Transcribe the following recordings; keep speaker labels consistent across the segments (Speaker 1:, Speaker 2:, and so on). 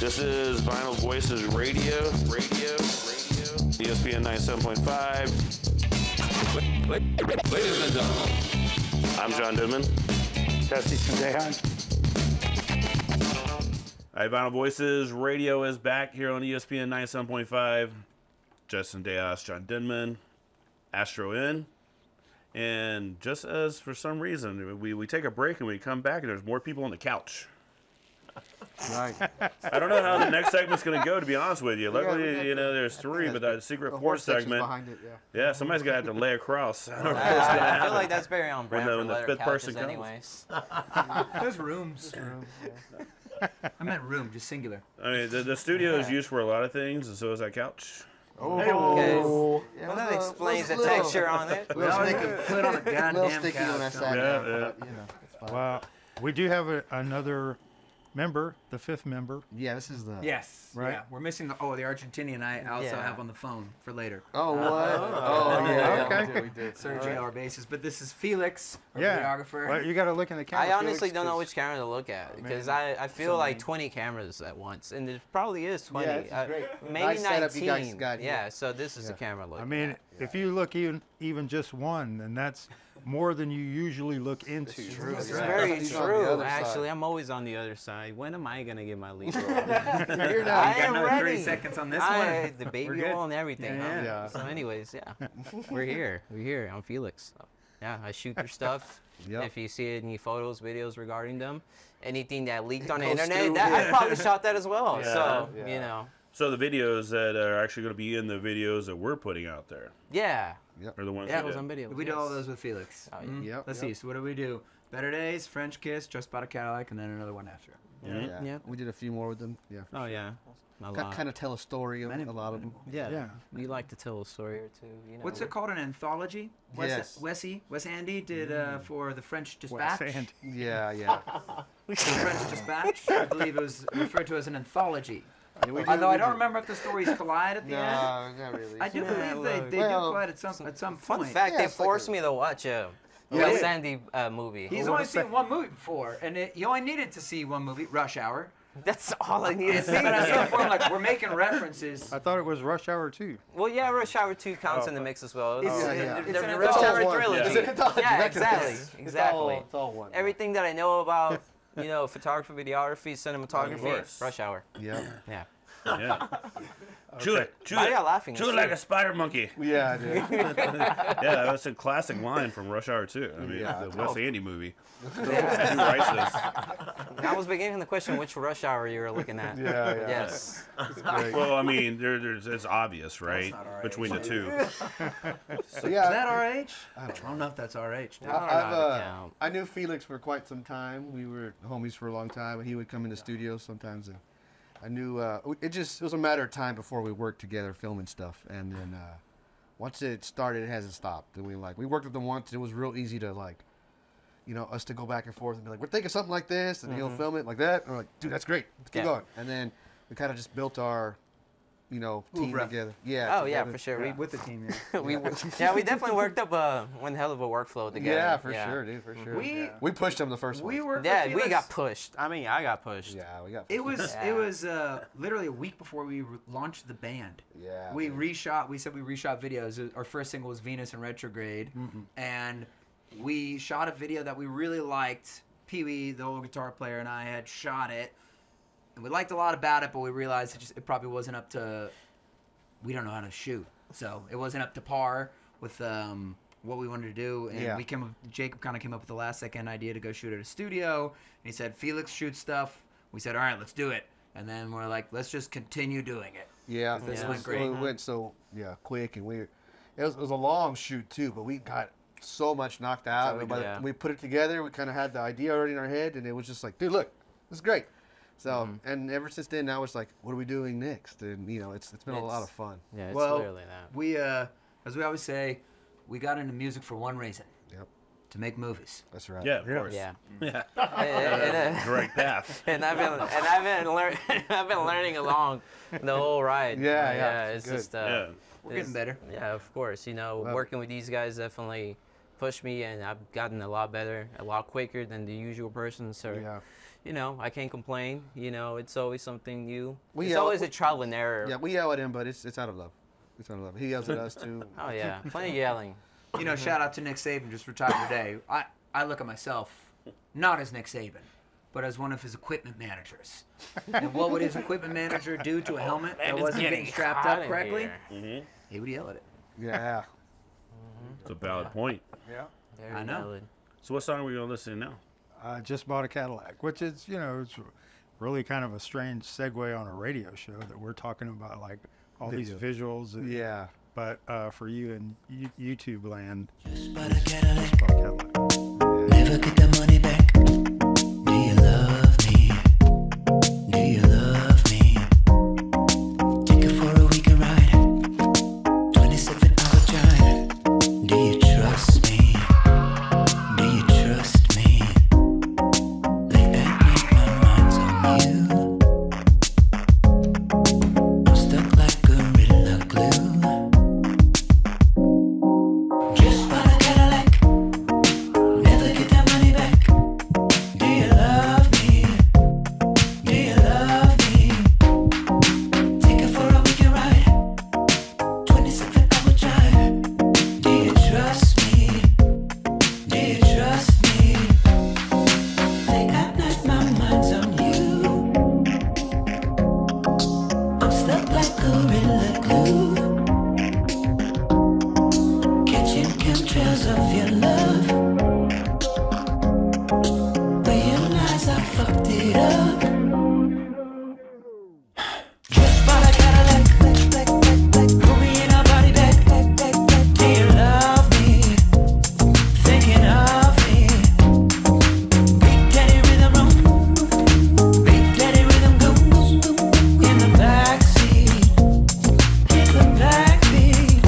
Speaker 1: This is Vinyl Voices Radio, ESPN 97.5.
Speaker 2: Ladies and gentlemen,
Speaker 1: I'm John Denman.
Speaker 3: Justin Dehan.
Speaker 1: All right, Vinyl Voices Radio is back here on ESPN 97.5. Justin Deas, John Denman, Astro Inn. And just as for some reason, we take a break and we come back and there's more people on the couch.
Speaker 3: Right.
Speaker 1: I don't know how the next segment's going to go, to be honest with you. Luckily, you know, there's three, but that secret fourth segment.
Speaker 3: Behind it,
Speaker 1: yeah, somebody's going to have to lay across. I don't know what's going to
Speaker 4: I
Speaker 1: happen.
Speaker 4: feel like that's very on brand for
Speaker 1: the
Speaker 4: leather
Speaker 1: fifth
Speaker 4: couches
Speaker 1: person comes.
Speaker 4: anyways.
Speaker 5: There's rooms. I meant room, just singular.
Speaker 1: I mean, the studio is used for a lot of things, and so is that couch.
Speaker 4: Okay. Well, that explains the texture on it.
Speaker 5: We always put on a goddamn
Speaker 3: sticky when I
Speaker 5: couch.
Speaker 3: sat down, but, you know, it's fine.
Speaker 6: Well, we do have another member, the fifth member.
Speaker 3: Yeah, this is the...
Speaker 5: Yes.
Speaker 6: Right.
Speaker 5: Yeah, we're missing the Argentinian I also have on the phone for later.
Speaker 3: Oh, what? Oh, yeah.
Speaker 6: Okay.
Speaker 3: We did.
Speaker 5: Sergio, our bassist. But this is Felix, our
Speaker 6: Yeah.
Speaker 5: videographer.
Speaker 6: Well, you got to look in the camera.
Speaker 4: I honestly
Speaker 6: Felix,
Speaker 4: don't know
Speaker 6: 'cause-
Speaker 4: which camera to look at because I feel like 20 cameras at once, and it probably is 20.
Speaker 3: Yeah, this is great.
Speaker 4: Maybe
Speaker 3: Nice
Speaker 4: 19.
Speaker 3: setup you guys got here.
Speaker 4: Yeah, so this is the camera look.
Speaker 6: I mean, if you look even just one, then that's more than you usually look into.
Speaker 3: It's true.
Speaker 4: It's
Speaker 3: That's right.
Speaker 4: very
Speaker 3: He's on the
Speaker 4: true.
Speaker 3: other
Speaker 4: Actually,
Speaker 3: side.
Speaker 4: I'm always on the other side. When am I gonna get my lead roll?
Speaker 3: You're
Speaker 4: I
Speaker 3: not.
Speaker 5: You got
Speaker 4: am
Speaker 5: another 30
Speaker 4: ready.
Speaker 5: seconds on this
Speaker 4: I,
Speaker 5: one.
Speaker 4: the
Speaker 5: We're
Speaker 4: baby
Speaker 5: good.
Speaker 4: roll and everything.
Speaker 5: Yeah,
Speaker 4: huh?
Speaker 3: yeah.
Speaker 4: So, anyways, yeah, we're here. We're here. I'm Felix. Yeah, I shoot your stuff.
Speaker 3: Yep.
Speaker 4: If you see any photos, videos regarding them, anything that leaked on the
Speaker 3: Go
Speaker 4: internet,
Speaker 3: Stu.
Speaker 4: I probably shot that as well.
Speaker 1: Yeah.
Speaker 4: So
Speaker 3: Yeah.
Speaker 4: you know,
Speaker 1: So the videos that are actually going to be in the videos that we're putting out there
Speaker 4: yeah,
Speaker 1: are the ones
Speaker 4: yeah,
Speaker 1: we
Speaker 4: it was
Speaker 1: did.
Speaker 4: on video.
Speaker 5: We did all those with Felix.
Speaker 4: Oh, yeah.
Speaker 5: Mhm.
Speaker 3: Yep,
Speaker 5: Let's
Speaker 3: yep.
Speaker 5: see. So what do we do? Better Days, French Kiss, Just Bought a Cadillac, and then another one after.
Speaker 1: Mhm.
Speaker 4: Yeah.
Speaker 3: We did a few more with them. Yeah.
Speaker 4: Oh yeah, a lot.
Speaker 3: Kind of tell a story of a lot of them.
Speaker 4: Yeah.
Speaker 6: Yeah.
Speaker 4: We like to tell a story or two. You know.
Speaker 5: What's it called? An anthology?
Speaker 3: Yes.
Speaker 5: Wes Andy did for the French
Speaker 6: Wes
Speaker 5: Dispatch.
Speaker 6: Andy.
Speaker 3: Yeah, yeah.
Speaker 5: The French Dispatch. I believe it was referred to as an anthology.
Speaker 3: Yeah, we
Speaker 5: Although I don't
Speaker 3: do.
Speaker 5: remember if the stories collide at the end.
Speaker 3: No, not really.
Speaker 5: I do
Speaker 4: Yeah,
Speaker 5: believe
Speaker 4: look.
Speaker 5: they do
Speaker 3: Well,
Speaker 5: collide at some
Speaker 4: Fun
Speaker 5: point.
Speaker 4: fact:
Speaker 3: Yeah,
Speaker 4: they
Speaker 3: it's like
Speaker 4: forced
Speaker 3: a-
Speaker 4: me to watch a
Speaker 3: Yeah,
Speaker 4: Wes
Speaker 3: yeah.
Speaker 4: Andy movie.
Speaker 5: He's only seen one movie before, and he only needed to see one movie, Rush Hour.
Speaker 4: That's all I needed to see.
Speaker 5: But at some point, like, we're making references.
Speaker 6: I thought it was Rush Hour 2.
Speaker 4: Well, yeah, Rush Hour 2 counts in the mix as well.
Speaker 5: It's-
Speaker 3: yeah.
Speaker 5: it's
Speaker 4: The
Speaker 5: an
Speaker 4: Rush
Speaker 5: anthology.
Speaker 4: Hour trilogy.
Speaker 3: It's an anthology.
Speaker 4: Yeah,
Speaker 3: That's
Speaker 4: exactly,
Speaker 3: it.
Speaker 4: exactly.
Speaker 3: It's all one.
Speaker 4: Everything that I know about, you know, photography, videography, cinematography,
Speaker 1: course.
Speaker 4: Rush Hour.
Speaker 3: Yeah.
Speaker 4: Yeah.
Speaker 1: Yeah. Chew it. Chew
Speaker 4: Why
Speaker 1: it.
Speaker 4: are you laughing?
Speaker 1: Chew it like a spider monkey.
Speaker 3: Yeah, dude.
Speaker 1: Yeah, that's a classic line from Rush Hour 2. I mean,
Speaker 3: Yeah.
Speaker 1: the Wes Andy movie.
Speaker 4: Yeah.
Speaker 1: Who writes this?
Speaker 4: I was beginning to question which Rush Hour you were looking at.
Speaker 3: Yeah, yeah.
Speaker 4: Yes.
Speaker 1: Well, I mean, there's it's obvious, right?
Speaker 5: not our
Speaker 1: Between the two.
Speaker 3: So, yeah.
Speaker 5: Is that RH?
Speaker 3: I don't
Speaker 5: I don't know if that's RH.
Speaker 4: I don't know how to
Speaker 3: I've,
Speaker 4: count.
Speaker 3: I knew Felix for quite some time. We were homies for a long time, and he would come in the studio sometimes. And I knew it was a matter of time before we worked together filming stuff. And then once it started, it hasn't stopped. And we worked with him once. And it was real easy to us to go back and forth and be like, we're thinking something like this, and he'll film it like that. And we're like, dude, that's great. Let's keep
Speaker 4: Yeah.
Speaker 3: going. And then we kind of just built our, team
Speaker 5: Oeuvre.
Speaker 3: together. Yeah.
Speaker 4: Oh yeah,
Speaker 3: together.
Speaker 4: for sure.
Speaker 5: With the team,
Speaker 4: We definitely worked up one hell of a workflow together.
Speaker 3: Yeah, for sure, dude, for sure.
Speaker 5: We-
Speaker 3: We pushed him the first one.
Speaker 5: We worked
Speaker 4: Yeah,
Speaker 5: with
Speaker 4: we
Speaker 5: Felix.
Speaker 4: got pushed. I mean, I got pushed.
Speaker 3: Yeah, we got.
Speaker 5: It was
Speaker 4: Yeah.
Speaker 5: literally a week before we launched the band.
Speaker 3: Yeah.
Speaker 5: We reshot. We said we reshot videos. Our first single was Venus in Retrograde, and we shot a video that we really liked. Peewee, the old guitar player, and I had shot it, and we liked a lot about it, but we realized it probably wasn't up to. We don't know how to shoot, so it wasn't up to par with what we wanted to do. And
Speaker 3: Yeah.
Speaker 5: Jacob kind of came up with the last second idea to go shoot at a studio. And he said, Felix shoots stuff. We said, all right, let's do it. And then we're like, let's just continue doing it.
Speaker 3: Yeah,
Speaker 5: This
Speaker 3: it
Speaker 5: went great.
Speaker 3: It went quick, and it was a long shoot too, but we got so much knocked out.
Speaker 4: we
Speaker 3: By the
Speaker 4: did.
Speaker 3: time we put it together. We kind of had the idea already in our head, and it was just like, dude, look, this is great. So, and ever since then, now it's like, what are we doing next? And it's been a lot of fun.
Speaker 4: Yeah, it's
Speaker 5: Well,
Speaker 4: literally that.
Speaker 5: We, as we always say, we got into music for one reason.
Speaker 3: Yep,
Speaker 5: To make movies.
Speaker 3: that's right.
Speaker 1: Yeah, of course.
Speaker 4: Yeah.
Speaker 1: Yeah.
Speaker 4: And,
Speaker 1: Direct path.
Speaker 4: I've been learning along the whole ride.
Speaker 3: Yeah,
Speaker 4: It's
Speaker 3: good.
Speaker 4: just
Speaker 1: Yeah.
Speaker 5: We're getting better.
Speaker 4: Yeah, of course.
Speaker 3: Well-
Speaker 4: Working with these guys definitely pushed me, and I've gotten a lot better, a lot quicker than the usual person. So,
Speaker 3: Yeah.
Speaker 4: you know, I can't complain. You know, it's always something new.
Speaker 3: We
Speaker 4: It's
Speaker 3: yell-
Speaker 4: always a trial and error.
Speaker 3: Yeah, we yell at him, but it's out of love. It's out of love. He yells at us too.
Speaker 4: Oh yeah, plenty of yelling.
Speaker 5: You know, shout out to Nick Saban, just retired today. I look at myself not as Nick Saban, but as one of his equipment managers. And what would his equipment manager do to a helmet that
Speaker 4: it's
Speaker 5: wasn't
Speaker 4: getting
Speaker 5: getting strapped
Speaker 4: hot
Speaker 5: up
Speaker 4: in
Speaker 5: correctly?
Speaker 4: here.
Speaker 5: He would yell at it.
Speaker 3: Yeah.
Speaker 1: It's a valid point.
Speaker 6: Yeah.
Speaker 4: Very
Speaker 5: I know.
Speaker 4: valid.
Speaker 1: So what song are we gonna listen to now?
Speaker 6: I just bought a Cadillac, which is, you know, it's really kind of a strange segue on a radio show that we're talking about, like all these visuals.
Speaker 3: Yeah.
Speaker 6: But for you in YouTube land,
Speaker 2: Just bought a Cadillac,
Speaker 6: just bought a Cadillac.
Speaker 2: never get the money back. Do you love me? Do you love me? Take her for a weekend ride, 27-hour drive. Do you trust me? Do you trust me? Late at night, my mind's on you. I'm stuck like Gorilla Glue. Just bought a Cadillac, never get that money back. Do you love me? Do you love me? Take her for a weekend ride, 27-hour drive. Do you trust me? Do you trust me? Late at night, my mind's on you. I'm stuck like Gorilla Glue. Catching chemtrails of your love. Realize I fucked it up. Just bought a Cadillac, put me in a body bag. Do you love me? Thinking of me. Big Daddy rhythm roll, Big Daddy rhythm goes in the backseat, in the backbeat.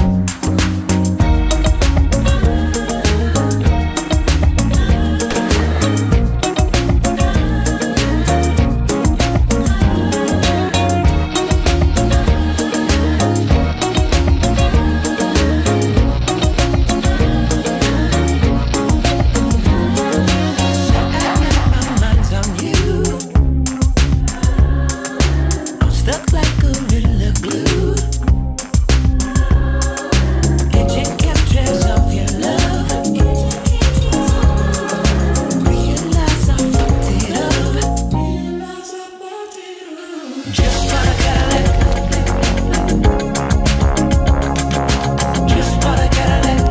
Speaker 2: My mind's on you. I'm stuck like Gorilla Glue. Catching chemtrails of your love. Realize I fucked it up. Just bought a Cadillac. Just bought a Cadillac.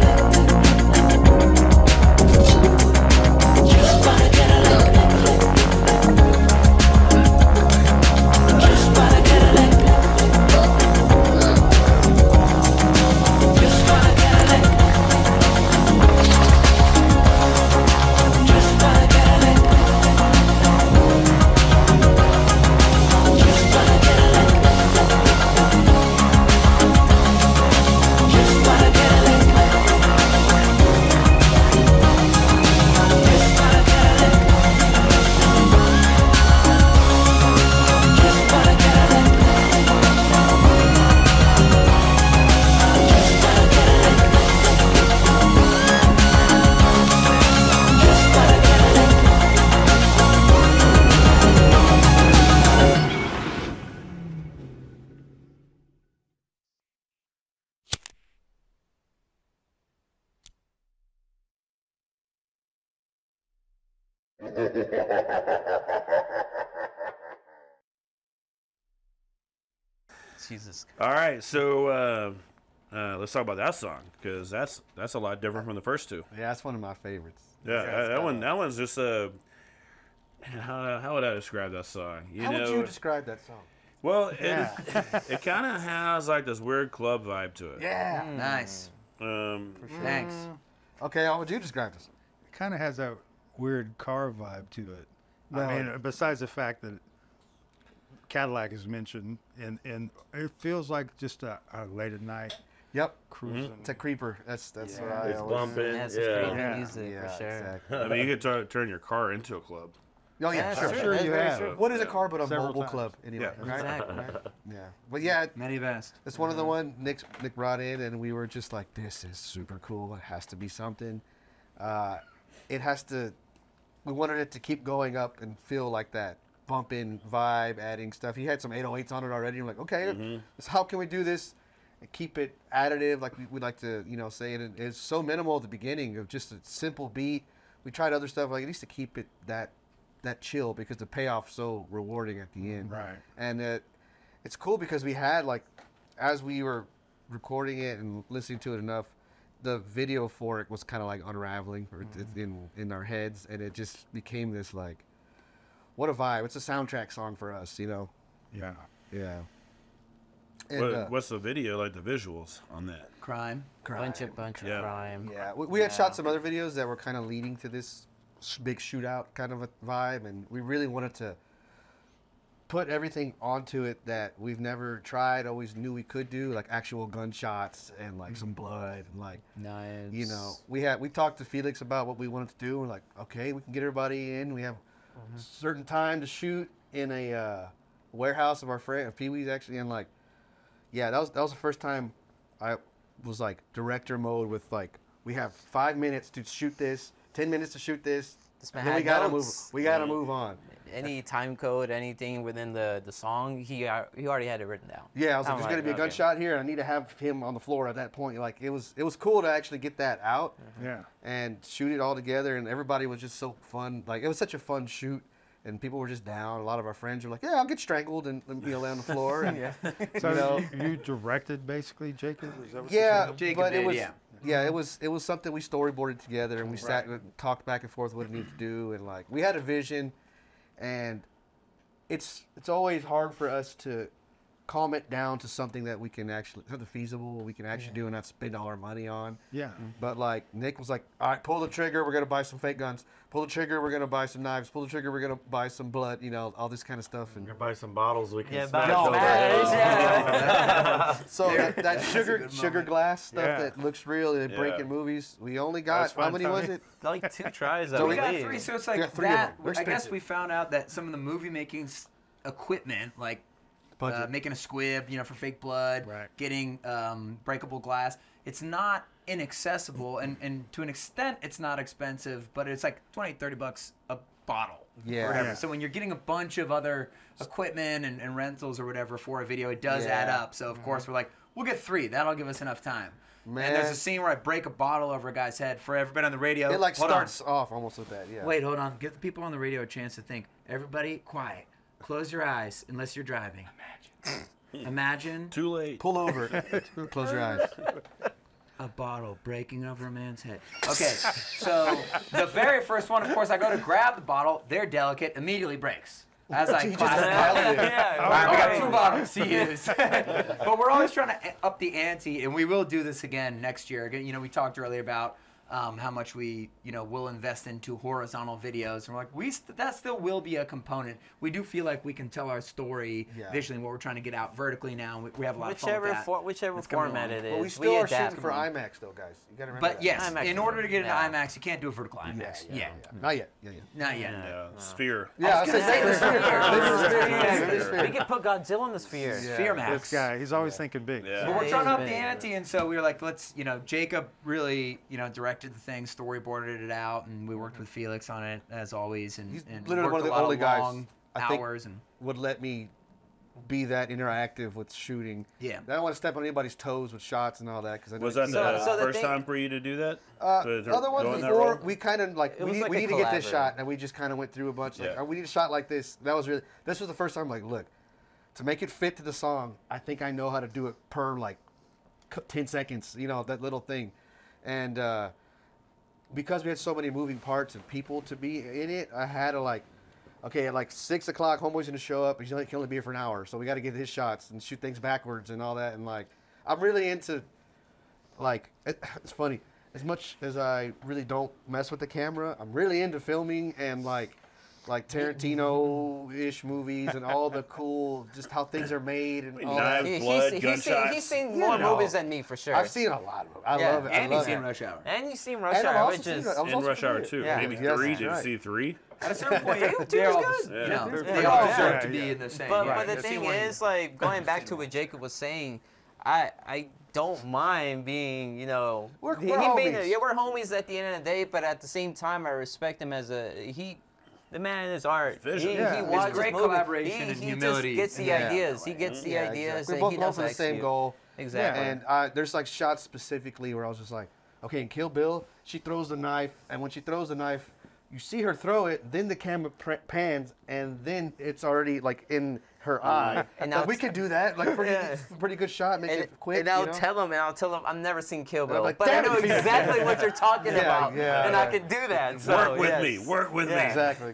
Speaker 2: Just bought a Cadillac. Just bought a Cadillac. Just bought a Cadillac. Just bought a Cadillac. Just bought a Cadillac. Just bought a Cadillac. Just bought a Cadillac. Just bought a Cadillac. Just bought a Cadillac. Just bought a Cadillac.
Speaker 4: Jesus.
Speaker 1: All right, so let's talk about that song because that's a lot different from the first two.
Speaker 3: Yeah, that's one of my favorites.
Speaker 1: Yeah, that one's just a. How would I describe that song?
Speaker 3: How would you describe that song?
Speaker 1: Well, it kind of has like this weird club vibe to it.
Speaker 3: Yeah.
Speaker 5: Nice. Thanks.
Speaker 3: Okay, how would you describe this?
Speaker 6: It kind of has that weird car vibe to it.
Speaker 3: No.
Speaker 6: I mean, besides the fact that Cadillac is mentioned, and it feels like just a late at night
Speaker 3: Yep.
Speaker 6: cruising.
Speaker 3: It's a creeper. That's what
Speaker 6: Yeah.
Speaker 3: I
Speaker 1: It's
Speaker 3: always
Speaker 1: bumping.
Speaker 4: That's
Speaker 1: Yeah.
Speaker 4: creepy
Speaker 6: Yeah.
Speaker 4: music
Speaker 3: Yeah,
Speaker 4: for sure.
Speaker 3: exactly.
Speaker 1: I mean, you could turn your car into a club.
Speaker 3: Oh yeah,
Speaker 4: That's
Speaker 3: sure.
Speaker 4: true.
Speaker 6: Sure
Speaker 4: That's
Speaker 6: you
Speaker 4: very
Speaker 6: have.
Speaker 4: true.
Speaker 3: What is a car but a
Speaker 6: Several
Speaker 3: mobile
Speaker 6: times.
Speaker 3: club anyway?
Speaker 1: Yeah.
Speaker 3: Right?
Speaker 4: Exactly. Right.
Speaker 3: Yeah. But yeah,
Speaker 5: Many best.
Speaker 3: it's one of the one Nick brought in, and we were just like, this is super cool. It has to be something. it has to. We wanted it to keep going up and feel like that bumping vibe, adding stuff. He had some 808s on it already. I'm like, okay, how can we do this and keep it additive? Like we like to, say it. It's so minimal at the beginning of just a simple beat. We tried other stuff like at least to keep it that chill because the payoff's so rewarding at the end.
Speaker 6: Right.
Speaker 3: And it's cool because we had like, as we were recording it and listening to it enough, the video for it was kind of like unraveling in our heads, and it just became this like, what a vibe! It's a soundtrack song for us,
Speaker 6: Yeah.
Speaker 3: Yeah. And,
Speaker 1: What's the video like? The visuals on that?
Speaker 5: Crime.
Speaker 4: Bunch of crime.
Speaker 3: Yeah, we had shot some other videos that were kind of leading to this big shootout kind of a vibe, and we really wanted to put everything onto it that we've never tried, always knew we could do, like actual gunshots and like some blood and like
Speaker 4: Knives.
Speaker 3: we talked to Felix about what we wanted to do. We're like, okay, we can get everybody in. We have a certain time to shoot in a warehouse of our friend of Peewee's actually, and like, yeah, that was the first time I was like director mode with like, we have 5 minutes to shoot this, 10 minutes to shoot this.
Speaker 4: This man
Speaker 3: Then we
Speaker 4: had
Speaker 3: gotta
Speaker 4: notes.
Speaker 3: move. We gotta move on.
Speaker 4: Any time code, anything within the song, he already had it written down.
Speaker 3: Yeah, I was like,
Speaker 4: I'm
Speaker 3: there's gonna be a
Speaker 4: okay.
Speaker 3: gunshot here, and I need to have him on the floor at that point. Like it was cool to actually get that out
Speaker 6: Yeah.
Speaker 3: and shoot it all together, and everybody was just so fun. Like it was such a fun shoot, and people were just down. A lot of our friends were like, "Yeah, I'll get strangled and lay on the floor." And,
Speaker 6: So you directed basically, Jacob? Is that what
Speaker 3: yeah,
Speaker 6: you said?
Speaker 5: Jacob
Speaker 3: but
Speaker 5: did,
Speaker 3: it was
Speaker 5: yeah.
Speaker 3: it was something we storyboarded together, and we sat and talked back and forth what it needed to do, and like we had a vision, and it's always hard for us to calm it down to something that we can actually something feasible we can actually do and not spend all our money on.
Speaker 6: Yeah.
Speaker 3: But like Nick was like, all right, pull the trigger, we're gonna buy some fake guns. Pull the trigger, we're gonna buy some knives. Pull the trigger, we're gonna buy some blood. All this kind of stuff. And
Speaker 7: We're gonna buy some bottles we can
Speaker 4: Yeah,
Speaker 7: smash
Speaker 4: bottles.
Speaker 7: over.
Speaker 4: Yeah.
Speaker 3: so that sugar
Speaker 5: moment.
Speaker 3: glass stuff
Speaker 6: Yeah.
Speaker 3: that looks real and they break in movies. We only got
Speaker 7: was
Speaker 3: how
Speaker 7: fun
Speaker 3: many
Speaker 7: time.
Speaker 3: was it?
Speaker 4: Like 2 tries.
Speaker 3: So
Speaker 4: I
Speaker 5: We got
Speaker 4: believe.
Speaker 5: 3, so it's
Speaker 3: We
Speaker 5: like
Speaker 3: got 3 of
Speaker 5: that.
Speaker 3: them. They're
Speaker 5: I guess
Speaker 3: expensive.
Speaker 5: we found out that some of the movie making equipment, like
Speaker 3: Budget.
Speaker 5: making a squib, for fake blood,
Speaker 6: Right.
Speaker 5: getting breakable glass, it's not inaccessible, and to an extent, it's not expensive, but it's like $20-$30 a bottle.
Speaker 3: Yeah.
Speaker 5: Or whatever.
Speaker 6: Yeah.
Speaker 5: So when you're getting a bunch of other equipment and rentals or whatever for a video, it does
Speaker 3: Yeah.
Speaker 5: add up. So of course we're like, we'll get 3. That'll give us enough time.
Speaker 3: Man.
Speaker 5: And there's a scene where I break a bottle over a guy's head for everybody on the radio.
Speaker 3: It like
Speaker 5: Hold on.
Speaker 3: starts off almost with that. Yeah.
Speaker 5: Wait, hold on. Give the people on the radio a chance to think. Everybody, quiet. Close your eyes unless you're driving. Imagine
Speaker 1: Too late.
Speaker 3: Pull over. Close your eyes.
Speaker 5: a bottle breaking over a man's head. Okay, so the very first one, of course, I go to grab the bottle. They're delicate. Immediately breaks. As I clasp it. All right, we got 2 bottles to use. But we're always trying to up the ante, and we will do this again next year. Again, we talked earlier about how much we, will invest into horizontal videos. And we're like, that still will be a component. We do feel like we can tell our story visually and what we're trying to get out vertically now. We have a lot of fun with that.
Speaker 4: Whichever
Speaker 5: It's coming
Speaker 4: format
Speaker 5: along.
Speaker 4: it is.
Speaker 3: But we still are
Speaker 4: adapt.
Speaker 3: shooting for IMAX though, guys. You gotta remember
Speaker 5: But
Speaker 3: that.
Speaker 5: yes,
Speaker 4: IMAX
Speaker 5: in
Speaker 4: is
Speaker 5: order to get into
Speaker 4: yeah.
Speaker 5: IMAX, you can't do a vertical IMAX. Yeah.
Speaker 3: Not yet. Yeah.
Speaker 5: Not yet.
Speaker 1: Yeah, sphere.
Speaker 3: Yeah, I said take the sphere. Take the sphere.
Speaker 4: We could put Godzilla in the sphere.
Speaker 5: Sphere Max.
Speaker 6: This guy, he's always thinking big.
Speaker 1: Yeah.
Speaker 5: But we're
Speaker 4: Yeah,
Speaker 5: trying to up
Speaker 4: he's
Speaker 5: the
Speaker 4: big.
Speaker 5: ante, and so we were like, let's, Jacob really, directed the thing, storyboarded it out, and we worked with Felix on it as always, and
Speaker 3: He's
Speaker 5: and
Speaker 3: literally
Speaker 5: worked
Speaker 3: one of
Speaker 5: a
Speaker 3: the
Speaker 5: lot
Speaker 3: only
Speaker 5: of
Speaker 3: guys,
Speaker 5: long
Speaker 3: I think,
Speaker 5: hours, and
Speaker 3: would let me be that interactive with shooting.
Speaker 5: yeah.
Speaker 3: I don't want to step on anybody's toes with shots and all that because
Speaker 1: Was that the
Speaker 4: So the
Speaker 1: first
Speaker 4: thing-
Speaker 1: time for you to do that? To
Speaker 3: other ones
Speaker 1: go in that
Speaker 3: before
Speaker 1: role?
Speaker 3: we kind of like
Speaker 4: It
Speaker 3: we
Speaker 4: was
Speaker 3: need,
Speaker 4: like
Speaker 3: we
Speaker 4: a
Speaker 3: need to get this
Speaker 4: collaborative.
Speaker 3: shot, and we just kind of went through a bunch like
Speaker 1: Yeah.
Speaker 3: we need a shot like this. This was the first time like, look, to make it fit to the song, I think I know how to do it per like 10 seconds, that little thing, and because we had so many moving parts and people to be in it, I had to like, okay, at like 6 o'clock, homeboy's gonna show up. He's only can only be here for an hour, so we got to get his shots and shoot things backwards and all that. And like, I'm really into, like, it's funny. As much as I really don't mess with the camera, I'm really into filming and like Tarantino-ish movies and all the cool, just how things are made and all that.
Speaker 1: Knives, blood, gunshots.
Speaker 4: He's seen more
Speaker 3: know.
Speaker 4: movies than me for sure.
Speaker 3: I've seen a lot of them. I
Speaker 4: Yeah,
Speaker 3: love it. I
Speaker 5: And
Speaker 3: love
Speaker 5: he's seen
Speaker 3: it.
Speaker 5: Rush Hour.
Speaker 4: And you've seen Rush
Speaker 3: And I've
Speaker 4: Hour,
Speaker 3: also
Speaker 4: which
Speaker 3: seen
Speaker 4: is
Speaker 3: it. I was
Speaker 1: In
Speaker 3: also
Speaker 1: Rush Hour
Speaker 3: familiar.
Speaker 1: 2.
Speaker 4: Yeah.
Speaker 1: Maybe
Speaker 3: Yes,
Speaker 1: 3.
Speaker 3: that's
Speaker 1: Did you
Speaker 3: right.
Speaker 1: see 3?
Speaker 5: At a certain point,
Speaker 4: Two
Speaker 5: they
Speaker 4: is
Speaker 5: all,
Speaker 4: good.
Speaker 1: Yeah.
Speaker 5: they all
Speaker 3: Yeah,
Speaker 5: deserve to
Speaker 6: yeah.
Speaker 5: be in the same.
Speaker 4: But
Speaker 5: yeah.
Speaker 4: the
Speaker 5: I've seen
Speaker 4: thing
Speaker 5: one-
Speaker 4: is, like, going back to what Jacob was saying, I don't mind being,
Speaker 3: We're
Speaker 4: being
Speaker 3: homies.
Speaker 4: yeah, we're homies at the end of the day, but at the same time, I respect him as the man in his art.
Speaker 1: Vision.
Speaker 4: He
Speaker 6: Yeah.
Speaker 4: watches
Speaker 5: It's great
Speaker 4: movies.
Speaker 5: collaboration and
Speaker 4: he
Speaker 5: humility.
Speaker 4: just gets the
Speaker 3: Yeah.
Speaker 4: ideas. He gets the
Speaker 3: Yeah,
Speaker 4: ideas,
Speaker 3: exactly.
Speaker 4: and
Speaker 3: We're
Speaker 4: he
Speaker 3: both
Speaker 4: does
Speaker 3: for the same
Speaker 4: execute.
Speaker 3: goal.
Speaker 4: Exactly.
Speaker 3: And there's like shots specifically where I was just like, okay, in Kill Bill, she throws the knife, and when she throws the knife, you see her throw it, then the camera pans, and then it's already like in her eye.
Speaker 4: And
Speaker 3: Like,
Speaker 4: now
Speaker 3: we could do that, like pretty good shot, make it quick.
Speaker 4: And I'll
Speaker 3: you know?
Speaker 4: tell him, I've never seen Kill
Speaker 3: I'm
Speaker 4: Bill,
Speaker 3: like,
Speaker 4: but I
Speaker 3: "Damn
Speaker 4: know
Speaker 3: it."
Speaker 4: exactly what you're talking about,
Speaker 3: yeah,
Speaker 4: and I
Speaker 3: yeah.
Speaker 4: can do that. So,
Speaker 1: Work with
Speaker 4: yes.
Speaker 1: me. Work with me.
Speaker 4: Yeah.
Speaker 3: Exactly.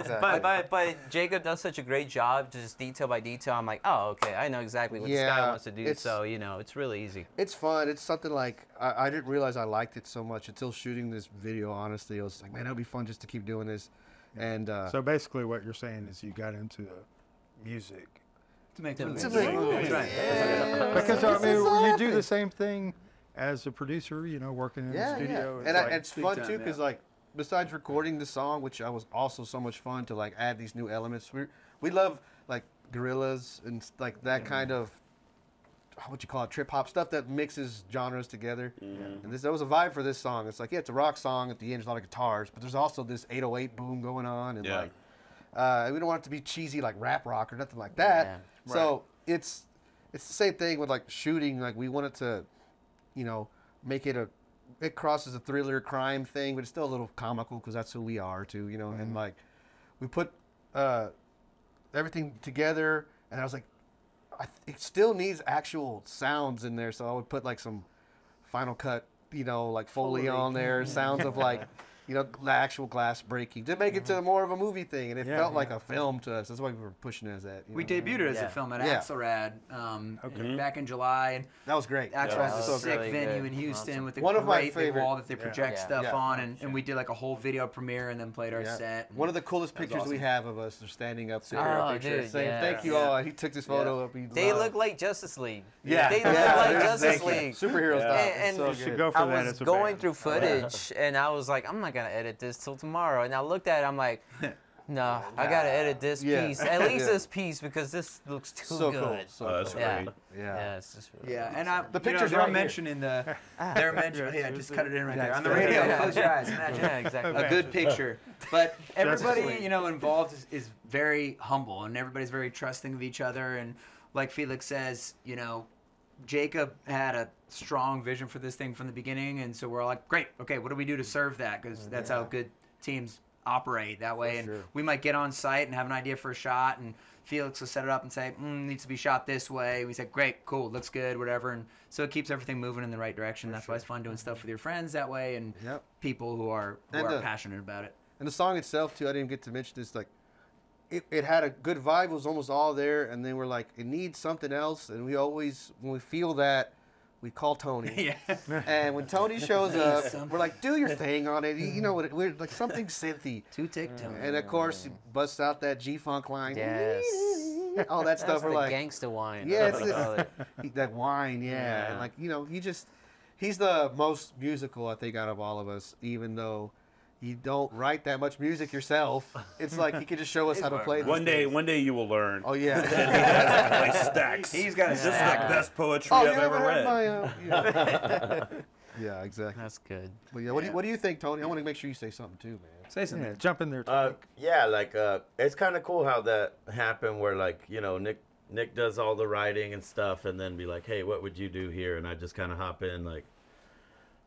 Speaker 4: But Jacob does such a great job, just detail by detail. I'm like, oh, okay, I know exactly what this guy
Speaker 3: Yeah,
Speaker 4: wants to do.
Speaker 3: it's-
Speaker 4: So it's really easy.
Speaker 3: It's fun. It's something like I didn't realize I liked it so much until shooting this video. Honestly, I was like, man, that'd be fun just to keep doing this. And
Speaker 6: So basically, what you're saying is you got into music
Speaker 5: To make
Speaker 4: To
Speaker 5: movies.
Speaker 3: make movies.
Speaker 5: Right.
Speaker 6: because I
Speaker 3: This
Speaker 6: mean
Speaker 3: is
Speaker 6: you do
Speaker 3: awesome.
Speaker 6: the same thing as a producer, working in the studio.
Speaker 3: And
Speaker 6: like-
Speaker 3: it's
Speaker 5: Big
Speaker 3: fun
Speaker 5: time,
Speaker 3: too because
Speaker 5: yeah.
Speaker 3: like besides recording the song, which I was also so much fun to like add these new elements. We love like Gorillaz and like that kind of what you call it, trip hop stuff that mixes genres together. And there was a vibe for this song. It's like it's a rock song at the end, there's a lot of guitars, but there's also this 808 boom going on, and
Speaker 1: Yeah.
Speaker 3: like we don't want it to be cheesy like rap rock or nothing like that.
Speaker 4: Yeah.
Speaker 3: So it's the same thing with like shooting. Like we wanted to, make it crosses a thriller crime thing, but it's still a little comical because that's who we are too, And like we put everything together, and I was like, it still needs actual sounds in there, so I would put like some Final Cut, like Foley on there, sounds of like, the actual glass breaking to make it to more of a movie thing, and it felt like a film to us. That's why we were pushing it as that.
Speaker 5: We debuted it as
Speaker 4: Yeah.
Speaker 5: a film at
Speaker 3: Yeah.
Speaker 5: Axelrad back in July, and
Speaker 3: That was great.
Speaker 5: Axelrad's
Speaker 4: that
Speaker 5: a
Speaker 4: was
Speaker 5: sick
Speaker 4: really
Speaker 5: venue
Speaker 4: good.
Speaker 5: in Houston
Speaker 4: Awesome.
Speaker 5: with a
Speaker 3: One of my
Speaker 5: great big
Speaker 3: favorite-
Speaker 5: wall that they project
Speaker 4: Yeah.
Speaker 5: stuff
Speaker 3: Yeah.
Speaker 5: on, and we did like a whole video premiere and then played our
Speaker 3: Yeah.
Speaker 5: set.
Speaker 3: One of the coolest
Speaker 5: That was
Speaker 3: pictures we
Speaker 5: awesome.
Speaker 3: have of us are standing up there.
Speaker 4: Oh,
Speaker 5: picture.
Speaker 4: dude,
Speaker 3: saying
Speaker 4: yeah.
Speaker 3: thank you
Speaker 5: Yeah.
Speaker 3: all. He took this photo up.
Speaker 4: They look like Justice League.
Speaker 3: Yeah.
Speaker 4: They look
Speaker 3: Yeah.
Speaker 4: like
Speaker 3: Yeah.
Speaker 4: Justice
Speaker 3: Thank you.
Speaker 4: League.
Speaker 3: Superhero style.
Speaker 4: And-
Speaker 3: It's so
Speaker 4: and
Speaker 6: you
Speaker 3: good.
Speaker 6: should go for
Speaker 4: I
Speaker 6: that
Speaker 4: was
Speaker 6: as a
Speaker 4: going
Speaker 6: band.
Speaker 4: through footage, and I was like, I'm not gonna edit this till tomorrow. And I looked at it, I'm like, no, I gotta edit this
Speaker 3: Yeah.
Speaker 4: piece, at least
Speaker 3: Yeah.
Speaker 4: this piece, because this looks too
Speaker 3: So
Speaker 4: good.
Speaker 3: cool. So
Speaker 1: That's
Speaker 3: cool.
Speaker 4: Yeah.
Speaker 1: great.
Speaker 3: Yeah.
Speaker 4: It's just really
Speaker 5: Yeah,
Speaker 4: cool.
Speaker 5: and
Speaker 3: The picture's
Speaker 5: they're
Speaker 3: right here.
Speaker 5: mentioning they're mentioning. Yeah, just cut it in right there on the
Speaker 3: Exactly.
Speaker 5: radio.
Speaker 4: Yeah.
Speaker 5: Close your eyes. Imagine.
Speaker 4: Yeah, exactly.
Speaker 5: A good picture. But everybody,
Speaker 6: League.
Speaker 5: involved is very humble, and everybody's very trusting of each other. And like Felix says, Jacob had a strong vision for this thing from the beginning, and so we're all like, great, okay, what do we do to serve that? Because that's how good teams operate that way. And
Speaker 3: sure.
Speaker 5: we might get on site and have an idea for a shot, and Felix will set it up and say, needs to be shot this way. We say, great, cool, looks good, whatever. And so it keeps everything moving in the right direction. That's why it's fun doing stuff with your friends that way, and
Speaker 3: Yep.
Speaker 5: people who are
Speaker 3: And,
Speaker 5: passionate about it.
Speaker 3: And the song itself too, I didn't get to mention this. Like, it had a good vibe. It was almost all there, and then we're like, it needs something else. And we always, when we feel that, we call Tony.
Speaker 5: Yeah.
Speaker 3: And when Tony shows up, we're like, do your thing on it. You know what? We're like something synthy.
Speaker 5: Two-tick-toe.
Speaker 3: And of course, he busts out that G-funk line.
Speaker 4: Yes.
Speaker 3: All that
Speaker 4: That's
Speaker 3: stuff.
Speaker 4: the
Speaker 3: We're like,
Speaker 4: gangsta wine.
Speaker 3: yeah,
Speaker 4: that's what I call it.
Speaker 3: that whine, yeah. And like, he's the most musical, I think, out of all of us, even though you don't write that much music yourself. It's like he could just show us how to play this
Speaker 1: One day you will learn.
Speaker 3: Oh, yeah.
Speaker 1: Like stacks.
Speaker 5: He's got a
Speaker 1: This is
Speaker 5: stack.
Speaker 1: the best poetry
Speaker 3: Oh, you
Speaker 1: I've ever
Speaker 3: ever
Speaker 1: read.
Speaker 3: heard my, yeah, exactly.
Speaker 4: That's good.
Speaker 3: But yeah, what do you think, Tony? I want to make sure you say something too, man.
Speaker 5: Say something.
Speaker 6: Yeah, jump in there. Tony.
Speaker 7: It's kind of cool how that happened where Nick does all the writing and stuff and then be like, hey, what would you do here? And I just kind of hop in,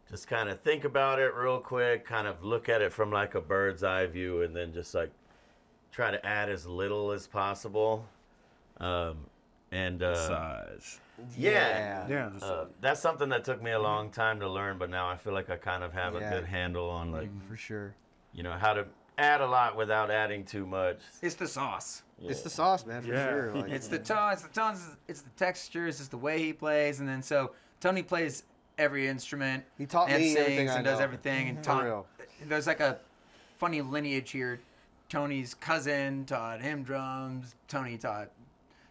Speaker 7: just kind of think about it real quick, kind of look at it from like a bird's eye view, and then just try to add as little as possible.
Speaker 1: Massage.
Speaker 6: Yeah.
Speaker 7: That's something that took me a long time to learn, but now I feel like I kind of have
Speaker 3: Yeah.
Speaker 7: a good handle on
Speaker 3: For sure.
Speaker 7: how to add a lot without adding too much.
Speaker 5: It's the sauce.
Speaker 3: It's the sauce, man, for
Speaker 6: Yeah.
Speaker 3: sure. Like,
Speaker 5: It's the tones, it's the textures, it's the way he plays, and then so Tony plays every instrument.
Speaker 3: He taught
Speaker 5: and
Speaker 3: me everything
Speaker 5: sings
Speaker 3: I
Speaker 5: and does
Speaker 3: know.
Speaker 5: everything. And
Speaker 3: For real.
Speaker 5: there's like a funny lineage here. Tony's cousin taught him drums. Tony taught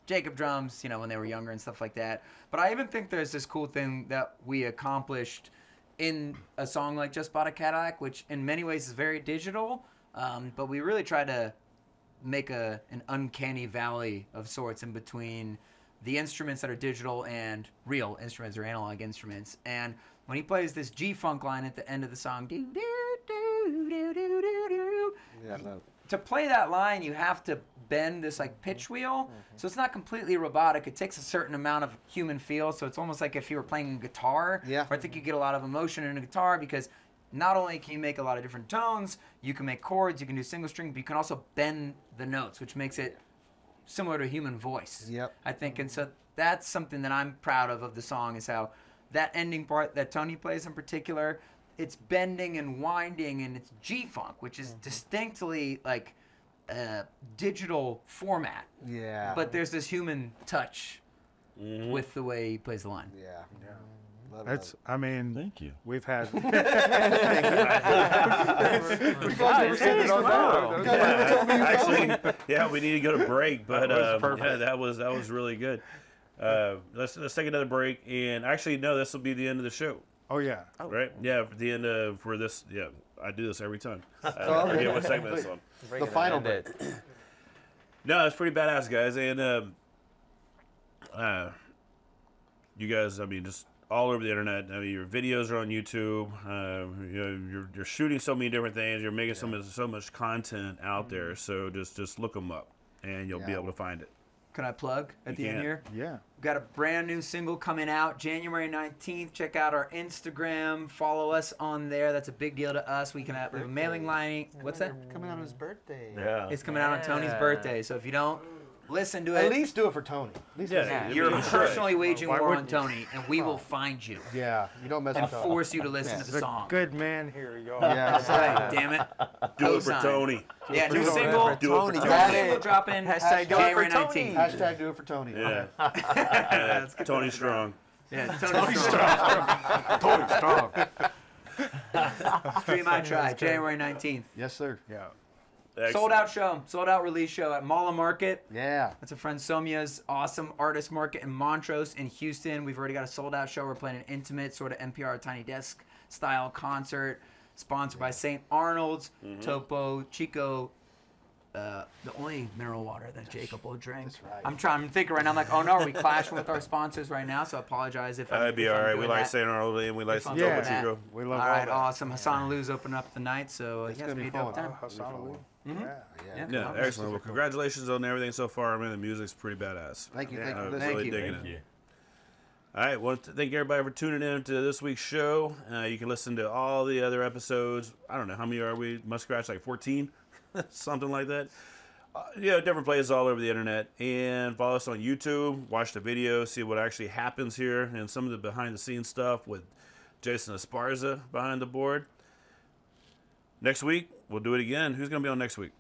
Speaker 5: Jacob drums, when they were younger and stuff like that. But I even think there's this cool thing that we accomplished in a song like Just Bought a Cadillac, which in many ways is very digital, but we really try to make an uncanny valley of sorts in between the instruments that are digital and real instruments or analog instruments. And when he plays this G-funk line at the end of the song, do, do, do, do, do, do, do,
Speaker 3: Yeah, no.
Speaker 5: to play that line, you have to bend this like pitch wheel. So it's not completely robotic. It takes a certain amount of human feel. So it's almost like if you were playing a guitar.
Speaker 3: Yeah.
Speaker 5: Or I think you get a lot of emotion in a guitar because not only can you make a lot of different tones, you can make chords, you can do single string, but you can also bend the notes, which makes it similar to a human voice.
Speaker 3: Yep.
Speaker 5: I think, and so that's something that I'm proud of the song is how that ending part that Tony plays in particular, it's bending and winding and it's G-funk, which is distinctly like a digital format.
Speaker 3: Yeah.
Speaker 5: But there's this human touch with the way he plays the line.
Speaker 3: Yeah. Love
Speaker 6: That's, I mean,
Speaker 7: Thank you.
Speaker 6: we've had.
Speaker 1: Actually, yeah, we need to go to break, but
Speaker 6: That was perfect.
Speaker 1: yeah, that was really good. Let's take another break, and actually, no, this will be the end of the show,
Speaker 6: Oh yeah.
Speaker 1: right? Yeah, for the end of for this. Yeah, I do this every time. I
Speaker 3: okay.
Speaker 1: forget what segment it's on.
Speaker 4: Break
Speaker 3: The
Speaker 4: it,
Speaker 3: final
Speaker 4: end
Speaker 3: break.
Speaker 4: it.
Speaker 1: No, it's pretty badass, guys, and you guys, I mean, just all over the internet. I mean, your videos are on YouTube. You know, you're shooting so many different things. You're making so much content out there. So just look them up, and you'll be
Speaker 3: Yeah.
Speaker 1: able to find it.
Speaker 5: Can I plug at the end
Speaker 1: can.
Speaker 5: here?
Speaker 6: Yeah.
Speaker 5: We've got a brand new single coming out January 19th. Check out our Instagram. Follow us on there. That's a big deal to us. We have a mailing line. What's that?
Speaker 3: Coming out on his birthday.
Speaker 7: Yeah.
Speaker 5: It's coming out on Tony's
Speaker 4: Yeah.
Speaker 5: birthday. So if you don't listen to
Speaker 3: At
Speaker 5: it,
Speaker 3: least do it for Tony. At least
Speaker 1: Yeah,
Speaker 3: listen.
Speaker 5: you're
Speaker 1: you should.
Speaker 5: personally waging
Speaker 6: Why
Speaker 5: war on
Speaker 6: wouldn't you?
Speaker 5: Tony, and we will find you
Speaker 3: Yeah, you don't mess
Speaker 5: and
Speaker 3: with Tony.
Speaker 5: force you to listen to the
Speaker 6: The
Speaker 5: song.
Speaker 6: good man here, y'all.
Speaker 3: Yeah,
Speaker 5: That's right, damn it.
Speaker 1: Do it for
Speaker 5: Co-sign.
Speaker 1: Tony.
Speaker 5: Yeah, new
Speaker 6: Do it
Speaker 5: single.
Speaker 6: for
Speaker 1: Do it for
Speaker 4: Tony,
Speaker 1: Tony.
Speaker 4: got
Speaker 5: Single
Speaker 4: it.
Speaker 5: dropping
Speaker 4: Hashtag do it
Speaker 5: January
Speaker 4: for Tony.
Speaker 5: 19th.
Speaker 3: Hashtag do it for Tony.
Speaker 1: Yeah. Yeah, Tony Strong.
Speaker 5: Yeah, Tony Strong.
Speaker 6: Tony strong.
Speaker 5: Stream I Try, January 19th.
Speaker 3: Yes, sir.
Speaker 6: Yeah.
Speaker 5: Sold out show, sold out release show at Mala Market.
Speaker 3: Yeah.
Speaker 5: That's a friend Somia's awesome artist market in Montrose in Houston. We've already got a sold out show. We're playing an intimate sort of NPR Tiny Desk style concert, sponsored by St. Arnold's, Topo Chico. The only mineral water that Jacob will drink.
Speaker 3: That's right.
Speaker 5: I'm trying to think right now. I'm like, oh no, are we clashing with our sponsors right now? So I apologize if
Speaker 1: That'd be
Speaker 5: if
Speaker 1: all
Speaker 5: I'm
Speaker 1: right.
Speaker 5: doing
Speaker 1: We like
Speaker 5: that.
Speaker 1: St. Arnold, and we like some
Speaker 5: Yeah.
Speaker 1: Topo Chico.
Speaker 6: We
Speaker 5: All
Speaker 6: love
Speaker 5: right,
Speaker 6: that.
Speaker 5: awesome. Hassan Alou's opening up the night, so
Speaker 3: It's
Speaker 5: yeah,
Speaker 3: gonna be
Speaker 5: a dope
Speaker 3: fun.
Speaker 5: time.
Speaker 6: Hassan Ali.
Speaker 3: Yeah.
Speaker 1: Yeah, excellent. Well, congratulations on everything so far. I mean, the music's pretty badass.
Speaker 3: Thank you.
Speaker 6: Yeah.
Speaker 3: Thank you.
Speaker 1: I was
Speaker 3: Listen,
Speaker 1: really
Speaker 5: you.
Speaker 1: digging
Speaker 7: Thank
Speaker 1: it.
Speaker 7: you.
Speaker 1: All right, well, thank everybody for tuning in to this week's show. You can listen to all the other episodes. I don't know, how many are we? Muskrat's like 14? Something like that. Different places all over the internet. And follow us on YouTube. Watch the video, see what actually happens here, and some of the behind-the-scenes stuff with Jason Esparza behind the board. Next week, we'll do it again. Who's going to be on next week?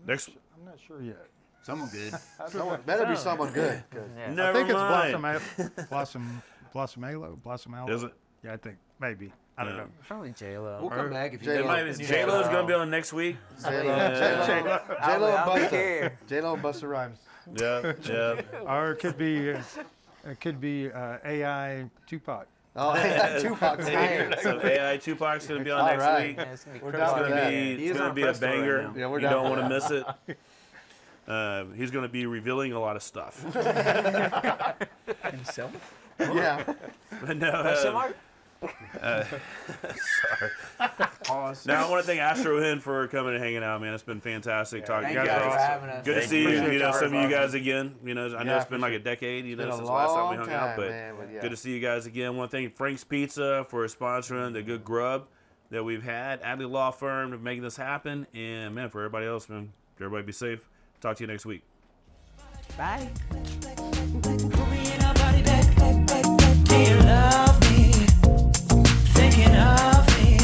Speaker 1: Next.
Speaker 6: I'm not sure yet.
Speaker 5: Someone good.
Speaker 3: someone, better be someone good. 'cause
Speaker 4: Yeah.
Speaker 1: Never
Speaker 6: I think
Speaker 1: mind.
Speaker 6: it's Blossom Aloe.
Speaker 1: Is it?
Speaker 6: Yeah, I think maybe. I don't
Speaker 1: Yeah.
Speaker 6: know.
Speaker 4: Probably J-Lo.
Speaker 5: We'll come back if you
Speaker 3: J-Lo.
Speaker 1: It
Speaker 5: do.
Speaker 1: might be.
Speaker 3: J-Lo.
Speaker 1: J-Lo's going to be on next week.
Speaker 3: J-Lo,
Speaker 1: Yeah.
Speaker 3: J-Lo,
Speaker 4: I'll
Speaker 3: and
Speaker 4: be
Speaker 3: Busta.
Speaker 4: here.
Speaker 3: J-Lo and Busta Rhymes.
Speaker 1: Yeah, yeah.
Speaker 6: Or it could be AI Tupac.
Speaker 3: Oh, yeah, Tupac's here.
Speaker 1: So AI Tupac's going to be on
Speaker 3: All
Speaker 1: next
Speaker 3: right.
Speaker 1: week.
Speaker 4: Yeah, it's gonna be
Speaker 3: We're
Speaker 4: crazy.
Speaker 3: down
Speaker 1: It's
Speaker 3: with
Speaker 1: gonna
Speaker 3: that.
Speaker 1: be,
Speaker 5: He is
Speaker 1: it's gonna
Speaker 5: on
Speaker 1: be a
Speaker 5: Presto right
Speaker 1: banger.
Speaker 5: now.
Speaker 3: Yeah, we're
Speaker 1: You
Speaker 3: down
Speaker 1: don't
Speaker 3: for
Speaker 1: want to
Speaker 3: that.
Speaker 1: miss it. He's going to be revealing a lot of stuff.
Speaker 5: Himself?
Speaker 3: Yeah.
Speaker 1: But no,
Speaker 4: Question mark?
Speaker 1: sorry.
Speaker 5: Awesome.
Speaker 1: Now I want to thank Astro Inn for coming and hanging out, man. It's been fantastic talking to
Speaker 5: Thank
Speaker 1: you
Speaker 5: you
Speaker 1: guys.
Speaker 5: for having us.
Speaker 1: Good to
Speaker 7: Thank
Speaker 1: see
Speaker 7: you.
Speaker 1: you.
Speaker 3: Appreciate
Speaker 1: Some of you
Speaker 3: y'all.
Speaker 1: guys again. I know
Speaker 3: Yeah,
Speaker 1: it's been like a
Speaker 3: appreciate
Speaker 1: decade.
Speaker 3: Been a
Speaker 1: Since the last time we
Speaker 3: long
Speaker 1: hung
Speaker 3: time,
Speaker 1: out, but
Speaker 3: man, yeah.
Speaker 1: good to see you guys again. I want to thank Frank's Pizza for sponsoring the good grub that we've had. Adley Law Firm for making this happen, and man, for everybody else, man, everybody be safe. Talk to you next week.
Speaker 4: Bye.
Speaker 2: Put me in a body bag. Do you love me? Thinking of me.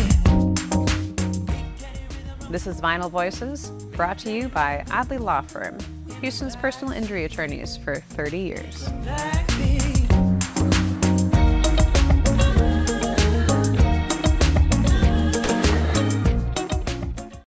Speaker 8: This is Vinyl Voices, brought to you by Adley Law Firm, Houston's personal injury attorneys for 30 years.
Speaker 2: Black